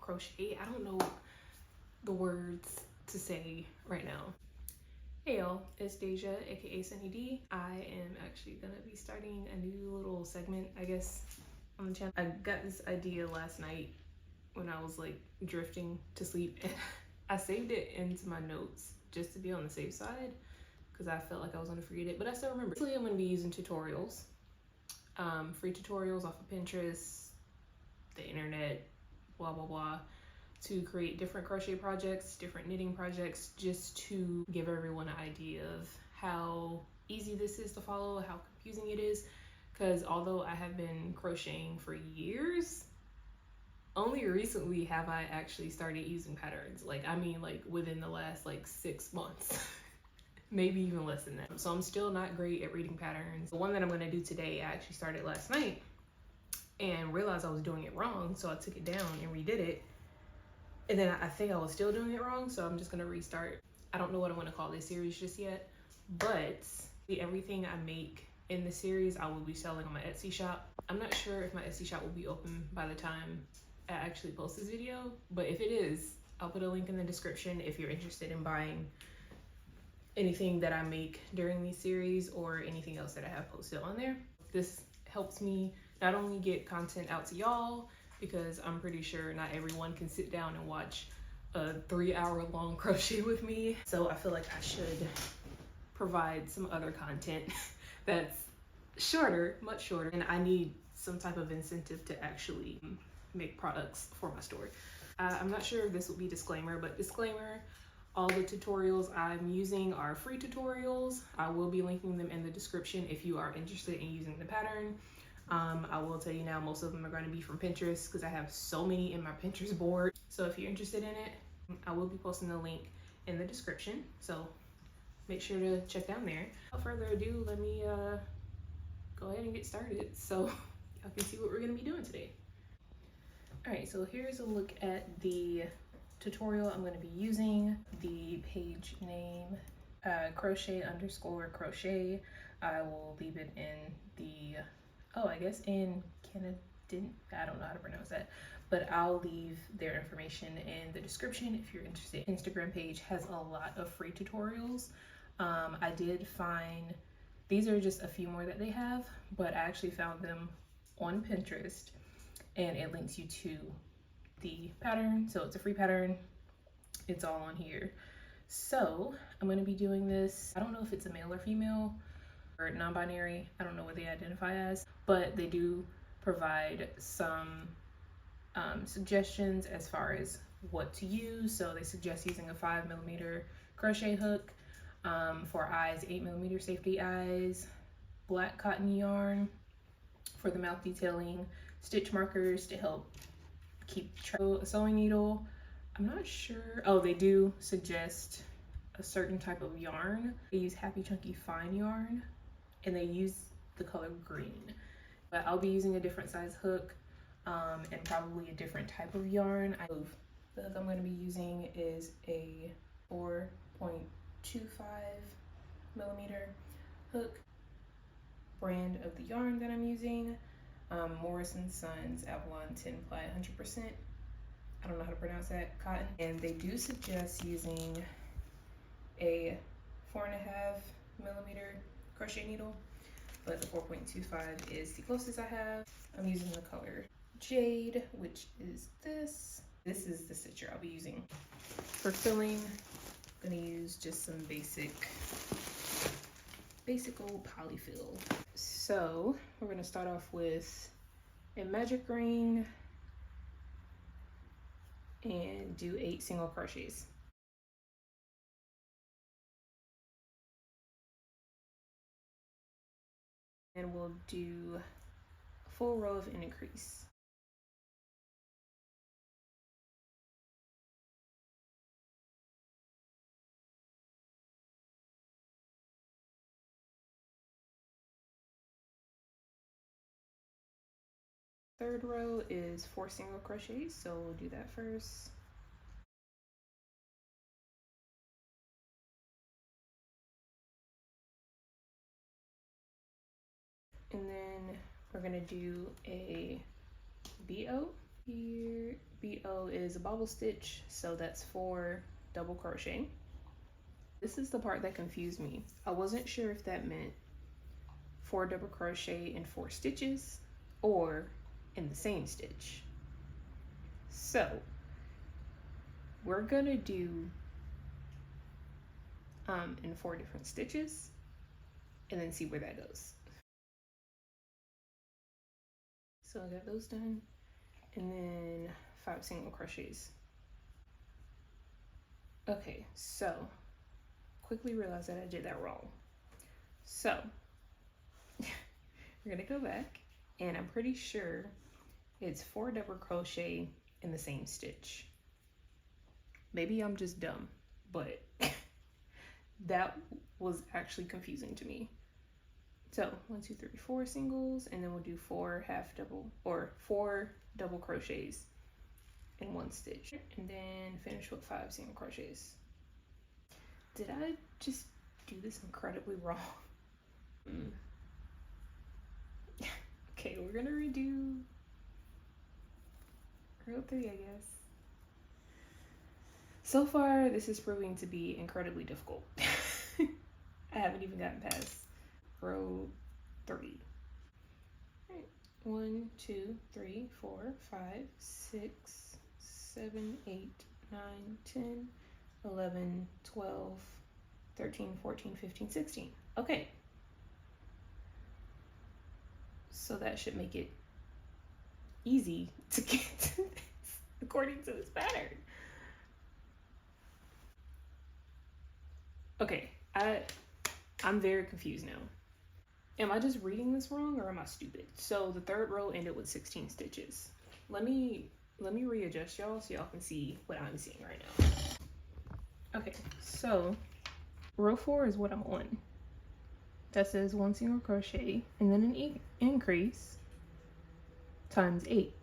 crochet. I don't know the words to say right now. Hey y'all, it's Deja, aka Sunny D. I am actually gonna be starting a new little segment, I guess, on the channel. I got this idea last night when I was like drifting to sleep, and I saved it into my notes just to be on the safe side because I felt like I was gonna forget it, but I still remember. Basically, I'm gonna be using tutorials, free tutorials off of Pinterest, the internet, blah blah blah, to create different crochet projects, different knitting projects, just to give everyone an idea of how easy this is to follow, how confusing it is. Because although I have been crocheting for years, only recently have I actually started using patterns. Like, I mean, like within the last like 6 months, maybe even less than that. So I'm still not great at reading patterns. The one that I'm gonna do today, I actually started last night and realized I was doing it wrong. So I took it down and redid it. And then I think I was still doing it wrong, so I'm just gonna restart. I don't know what I'm gonna call this series just yet, but everything I make in the series I will be selling on my Etsy shop. I'm not sure if my Etsy shop will be open by the time I actually post this video, but if it is, I'll put a link in the description if you're interested in buying anything that I make during these series or anything else that I have posted on there. This helps me not only get content out to y'all, because I'm pretty sure not everyone can sit down and watch a 3-hour-long crochet with me. So I feel like I should provide some other content that's shorter, much shorter, and I need some type of incentive to actually make products for my store. I'm not sure if this will be disclaimer, but disclaimer, all the tutorials I'm using are free tutorials. I will be linking them in the description if you are interested in using the pattern. I will tell you now, most of them are going to be from Pinterest because I have so many in my Pinterest board. So if you're interested in it, I will be posting the link in the description. So make sure to check down there. Without further ado, let me go ahead and get started so y'all can see what we're going to be doing today. All right, so here's a look at the tutorial I'm going to be using. The page name, crochet_crochet. I will leave it in the I guess in Canada, I don't know how to pronounce that, but I'll leave their information in the description if you're interested. Instagram page has a lot of free tutorials. I did find, these are just a few more that they have, but I actually found them on Pinterest and it links you to the pattern. So it's a free pattern. It's all on here. So I'm gonna be doing this. I don't know if it's a male or female, or non-binary, I don't know what they identify as, but they do provide some suggestions as far as what to use. So they suggest using a 5mm crochet hook, for eyes, 8mm safety eyes, black cotton yarn for the mouth detailing, stitch markers to help keep track, a sewing needle. I'm not sure, oh, they do suggest a certain type of yarn. They use Happy Chunky Fine yarn, and they use the color green, but I'll be using a different size hook and probably a different type of yarn. The hook I'm going to be using is a 4.25mm hook. Brand of the yarn that I'm using, Morrison Sons Avalon 10 ply 100%. I don't know how to pronounce that, cotton. And they do suggest using a 4.5mm crochet needle, but the 4.25 is the closest I have. I'm using the color Jade, which is this. This is the stitcher I'll be using. For filling, I'm gonna use just some basic old polyfill. So we're gonna start off with a magic ring and do 8 single crochets. And we'll do a full row of an increase. Third row is 4 single crochets, so we'll do that first. And then we're gonna do a BO Here, BO is a bobble stitch, so that's 4 double crochet. This is the part that confused me. I wasn't sure if that meant 4 double crochet in 4 stitches or in the same stitch. So we're gonna do in 4 different stitches and then see where that goes. So I got those done, and then 5 single crochets. Okay, so quickly realized that I did that wrong. So we're gonna go back, and I'm pretty sure it's 4 double crochet in the same stitch. Maybe I'm just dumb, but that was actually confusing to me. So 1, 2, 3, 4 singles, and then we'll do 4 half double or 4 double crochets in 1 stitch, and then finish with 5 single crochets. Did I just do this incredibly wrong? Okay, we're gonna redo row 3, I guess. So far, this is proving to be incredibly difficult. I haven't even gotten past row 3. All right. 1, 2, 3, 4, 5, 6, 7, 8, 9, 10, 11, 12, 13, 14, 15, 16. Okay. So that should make it easy to get to this according to this pattern. Okay, I'm very confused now. Am I just reading this wrong or am I stupid? So the 3rd row ended with 16 stitches. Let me readjust y'all so y'all can see what I'm seeing right now. Okay, so row 4 is what I'm on. That says 1 single crochet and then an increase times 8.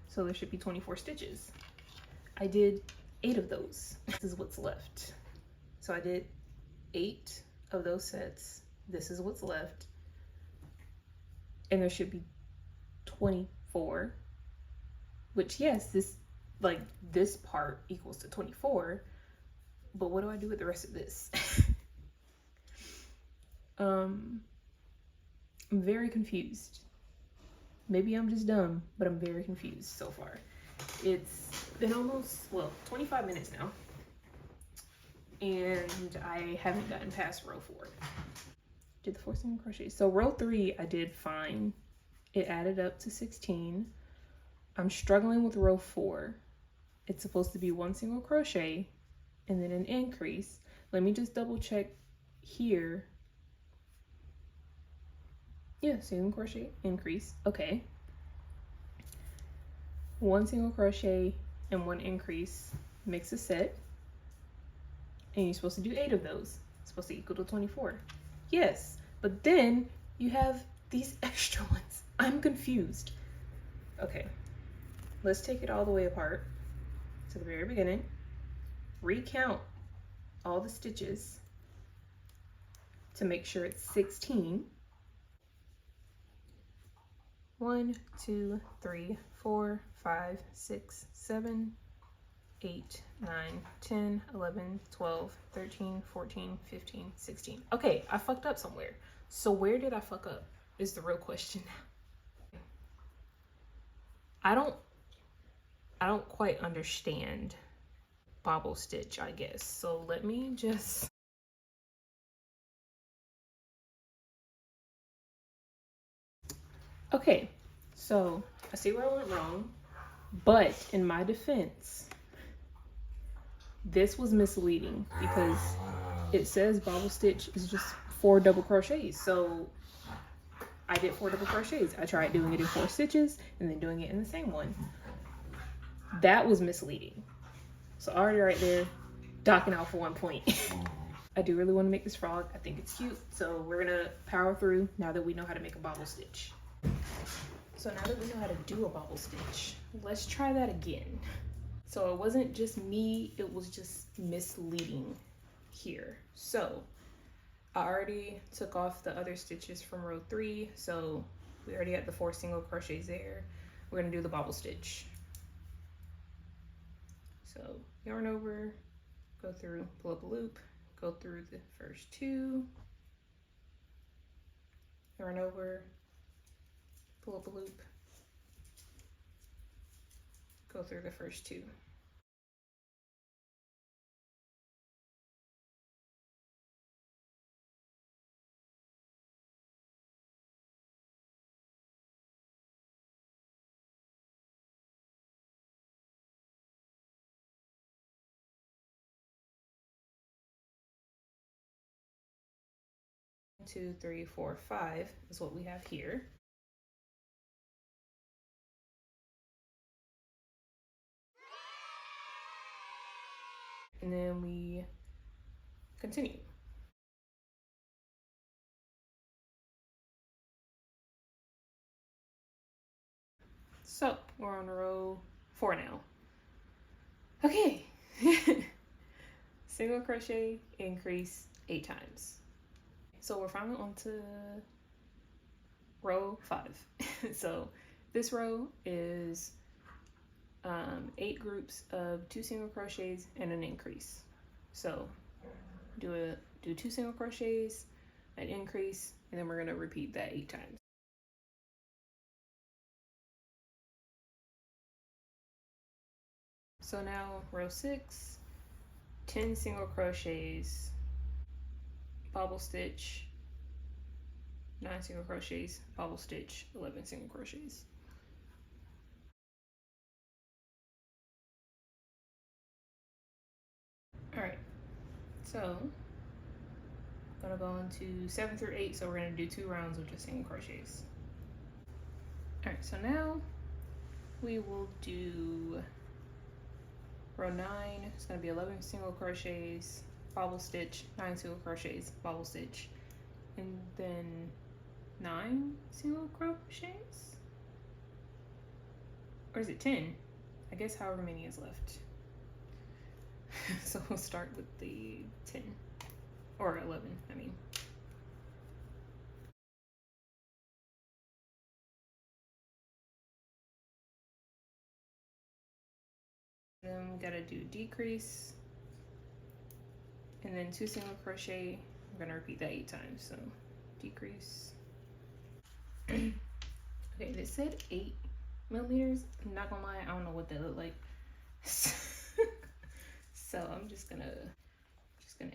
So there should be 24 stitches. I did 8 of those. This is what's left. So I did 8 of those sets. This is what's left. And there should be 24, which yes, this part equals to 24, but what do I do with the rest of this? I'm very confused. Maybe I'm just dumb, but I'm very confused so far. It's been almost, 25 minutes now, and I haven't gotten past row 4. Did the 4 single crochets. So row 3, I did fine. It added up to 16. I'm struggling with row 4. It's supposed to be 1 single crochet and then an increase. Let me just double check here. Yeah, single crochet, increase. Okay. 1 single crochet and 1 increase makes a set. And you're supposed to do 8 of those. It's supposed to equal to 24. Yes, but then you have these extra ones. I'm confused. Okay, let's take it all the way apart to the very beginning. Recount all the stitches to make sure it's 16. 1, 2, 3, 4, 5, 6, 7, 8, 9, 10, 11, 12, 13, 14, 15, 16. Okay, I fucked up somewhere. So where did I fuck up is the real question now. I don't quite understand bobble stitch, I guess. So let me just okay, so I see where I went wrong, but in my defense, this was misleading because it says bobble stitch is just 4 double crochets. So I did 4 double crochets. I tried doing it in 4 stitches and then doing it in the same one. That was misleading. So already right there, docking out for 1 point. I do really want to make this frog. I think it's cute. So we're gonna power through now that we know how to make a bobble stitch. So now that we know how to do a bobble stitch, let's try that again. So it wasn't just me, it was just misleading here. So I already took off the other stitches from row 3, so we already had the 4 single crochets there. We're gonna do the bobble stitch. So yarn over, go through, pull up a loop, go through the first two, yarn over, pull up a loop, go through the first two. Two, three, four, five is what we have here. And then we continue. So we're on row 4 now. Okay. Single crochet, increase 8 times. So we're finally on to row 5. So this row is 8 groups of 2 single crochets and an increase. So do 2 single crochets, an increase, and then we're going to repeat that 8 times. So now row 6, 10 single crochets, bobble stitch, 9 single crochets, bobble stitch, 11 single crochets. All right, so I'm gonna go into 7 through 8, so we're gonna do 2 rounds of just single crochets. All right, so now we will do row 9. It's gonna be 11 single crochets, bobble stitch, 9 single crochets, bobble stitch, and then 9 single crochets? Or is it 10? I guess however many is left. So we'll start with the 10, or 11, I mean. Then we gotta do decrease, and then 2 single crochet. We're gonna repeat that 8 times, so decrease. Okay, they said 8 millimeters. I'm not gonna lie, I don't know what they look like. So I'm just gonna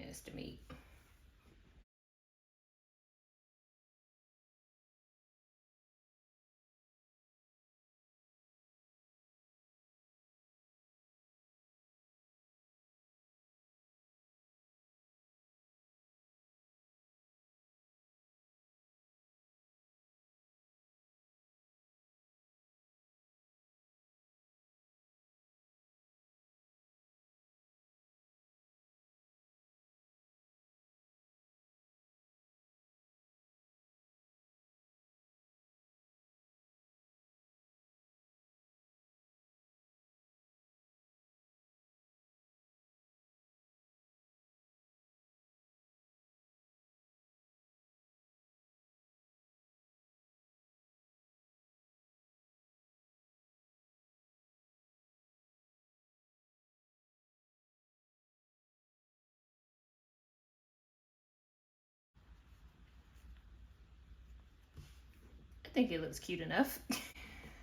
estimate. I think it looks cute enough.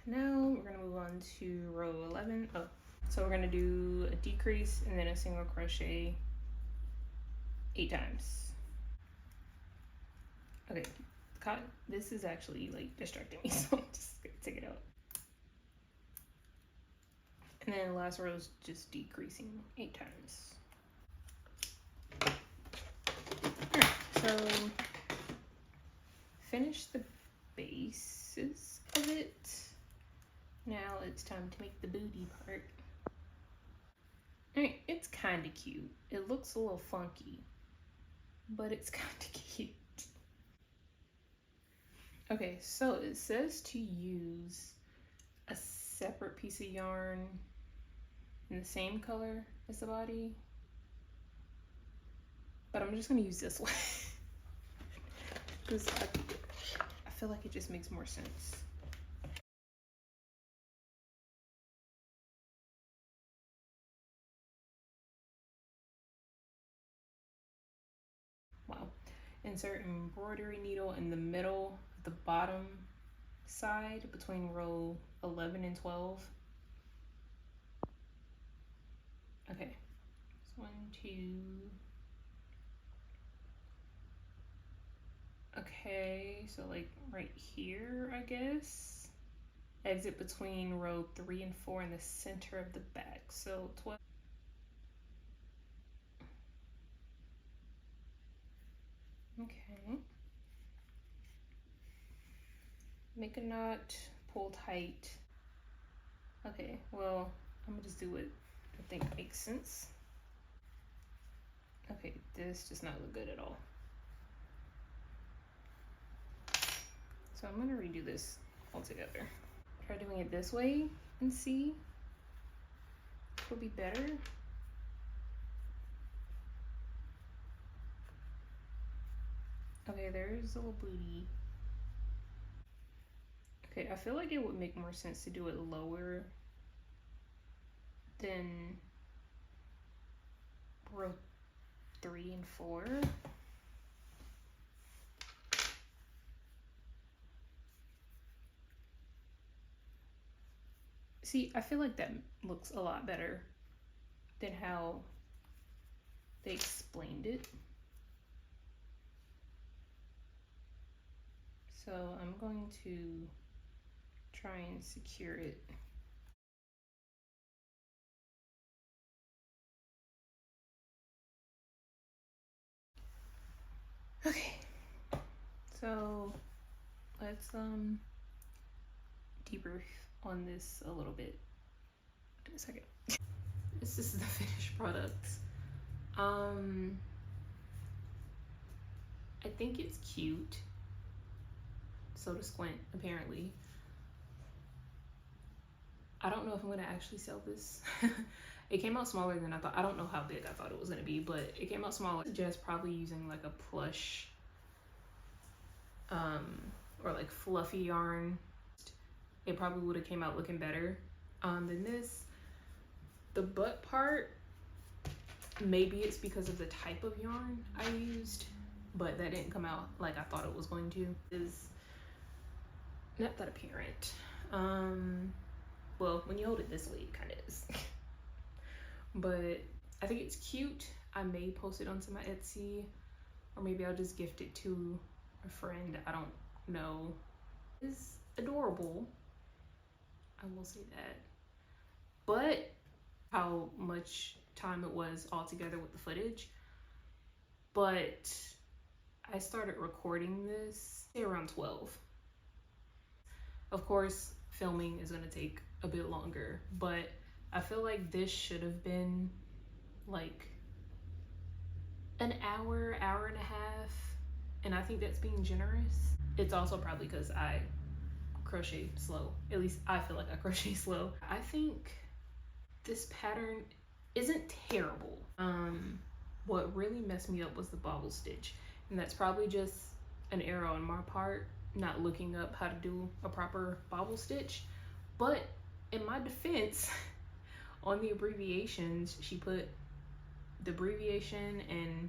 Now we're gonna move on to row 11. Oh, so we're gonna do a decrease and then a single crochet 8 times. Okay, this is actually like distracting me, so I'm just gonna take it out. And then the last row is just decreasing 8 times. Alright, so finish the bases of it. Now it's time to make the booty part. Alright, it's kind of cute. It looks a little funky, but it's kind of cute. Okay, so it says to use a separate piece of yarn in the same color as the body, but I'm just gonna use this one because I feel like it just makes more sense. Insert embroidery needle in the middle, the bottom side between row 11 and 12. Okay, so 1, 2. Okay, so like right here, I guess. Exit between row 3 and 4 in the center of the back. So 12. Okay. Make a knot, pull tight. Okay, well, I'm gonna just do what I think makes sense. Okay, this does not look good at all. So I'm gonna redo this altogether. Try doing it this way and see if it'll be better. Okay, there's a little booty. Okay, I feel like it would make more sense to do it lower than row 3 and 4. See, I feel like that looks a lot better than how they explained it. So I'm going to try and secure it. Okay, so let's debrief on this a little bit in a second. This is the finished product. I think it's cute. So to Squint, apparently. I don't know if I'm gonna actually sell this. It came out smaller than I thought. I don't know how big I thought it was gonna be, but it came out smaller. Just probably using like a plush or like fluffy yarn. It probably would have came out looking better than this. The butt part, maybe it's because of the type of yarn I used, but that didn't come out like I thought it was going to. Is not that apparent. Well, when you hold it this way, it kind of is. But I think it's cute. I may post it onto my Etsy, or maybe I'll just gift it to a friend. I don't know. It's adorable. I will say that. But how much time it was all together with the footage. But I started recording this around 12. Of course, filming is gonna take a bit longer, but I feel like this should have been like an hour, hour and a half, and I think that's being generous. It's also probably because I crochet slow. At least I feel like I crochet slow. I think this pattern isn't terrible. What really messed me up was the bobble stitch, and that's probably just an error on my part, not looking up how to do a proper bobble stitch. But in my defense, on the abbreviations, she put the abbreviation and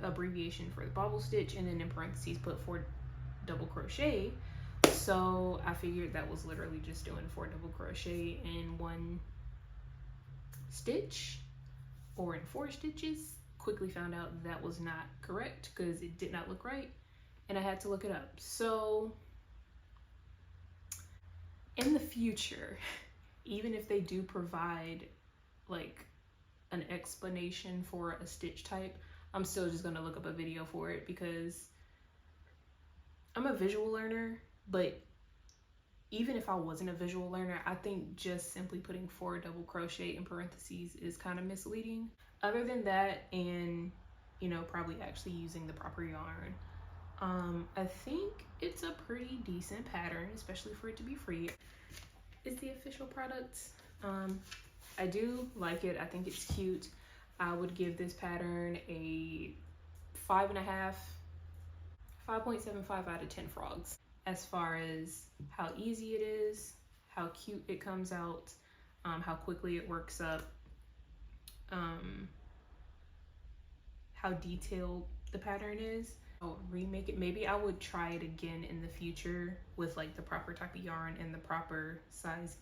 abbreviation for the bobble stitch, and then in parentheses put 4 double crochet. So I figured that was literally just doing 4 double crochet in 1 stitch or in 4 stitches. Quickly found out that was not correct because it did not look right, and I had to look it up. So in the future, even if they do provide like an explanation for a stitch type, I'm still just gonna look up a video for it because I'm a visual learner. But even if I wasn't a visual learner, I think just simply putting 4 double crochet in parentheses is kind of misleading. Other than that, and you know, probably actually using the proper yarn, I think it's a pretty decent pattern, especially for it to be free. It's the official product. I do like it. I think it's cute. I would give this pattern a 5.5, 5.75 out of 10 frogs. As far as how easy it is, how cute it comes out, how quickly it works up, how detailed the pattern is. I'll remake it. Maybe I would try it again in the future with like the proper type of yarn and the proper size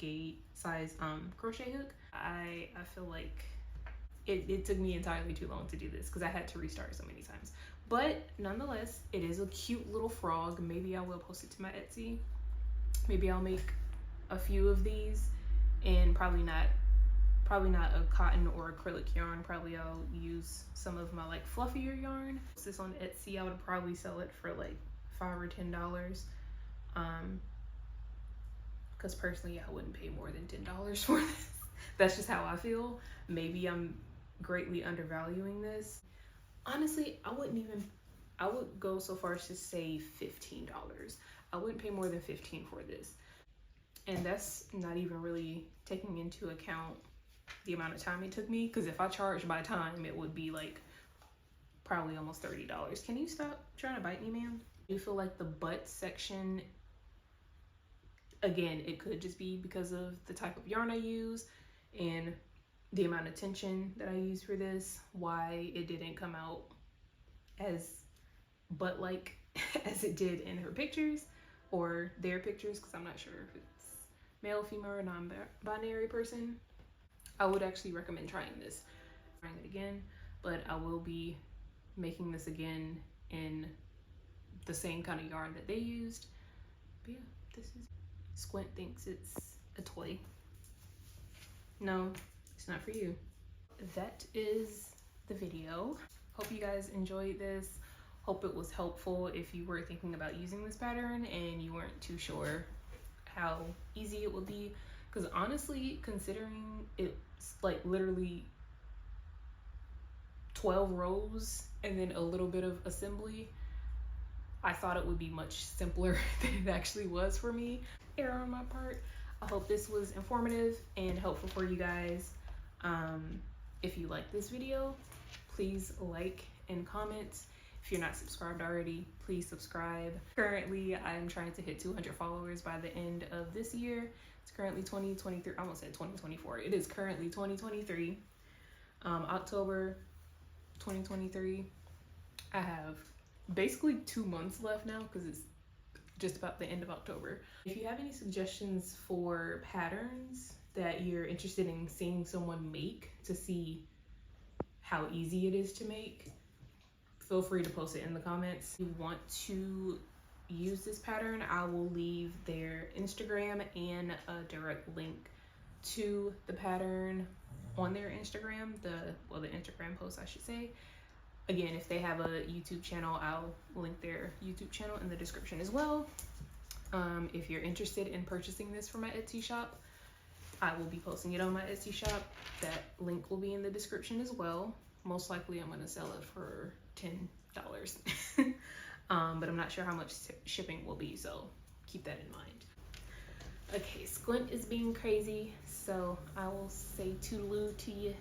crochet hook. I feel like it took me entirely too long to do this because I had to restart so many times. But nonetheless, it is a cute little frog. Maybe I will post it to my Etsy. Maybe I'll make a few of these, and probably not a cotton or acrylic yarn. Probably I'll use some of my like fluffier yarn. This on Etsy, I would probably sell it for like $5 or $10. Because personally, I wouldn't pay more than $10 for this. That's just how I feel. Maybe I'm greatly undervaluing this. Honestly, I would go so far as to say $15. I wouldn't pay more than $15 for this. And that's not even really taking into account the amount of time it took me, because if I charged by time, it would be like probably almost $30. Can you stop trying to bite me, man? I do feel like the butt section, again, it could just be because of the type of yarn I use and the amount of tension that I use for this, why it didn't come out as butt-like as it did in her pictures or their pictures, because I'm not sure if it's male, female, or non-binary person. I would actually recommend trying this. Trying it again, but I will be making this again in the same kind of yarn that they used. But yeah, this is Squint thinks it's a toy. No, it's not for you. That is the video. Hope you guys enjoyed this. Hope it was helpful if you were thinking about using this pattern and you weren't too sure how easy it would be. Because honestly, considering it's like literally 12 rows and then a little bit of assembly, I thought it would be much simpler than it actually was for me. Error on my part. I hope this was informative and helpful for you guys. If you like this video, please like and comment. If you're not subscribed already, please subscribe. Currently, I'm trying to hit 200 followers by the end of this year. It's currently 2023. I almost said 2024. It is currently 2023. October 2023. I have basically 2 months left now because it's just about the end of October. If you have any suggestions for patterns that you're interested in seeing someone make to see how easy it is to make, feel free to post it in the comments. If you want to use this pattern, I will leave their Instagram and a direct link to the pattern on their Instagram, the Instagram post, I should say. Again, if they have a YouTube channel, I'll link their YouTube channel in the description as well. If you're interested in purchasing this from my Etsy shop, I will be posting it on my Etsy shop. That link will be in the description as well. Most likely I'm gonna sell it for $10. But I'm not sure how much shipping will be, so keep that in mind. Okay, Squint is being crazy, so I will say toodaloo to you,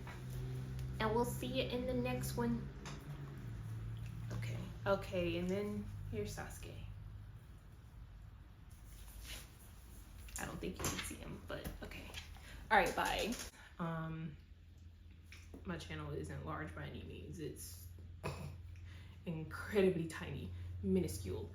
and we'll see you in the next one. Okay, and then here's Sasuke. I don't think you can see him, but okay. All right, bye. My channel isn't large by any means. It's incredibly tiny, minuscule.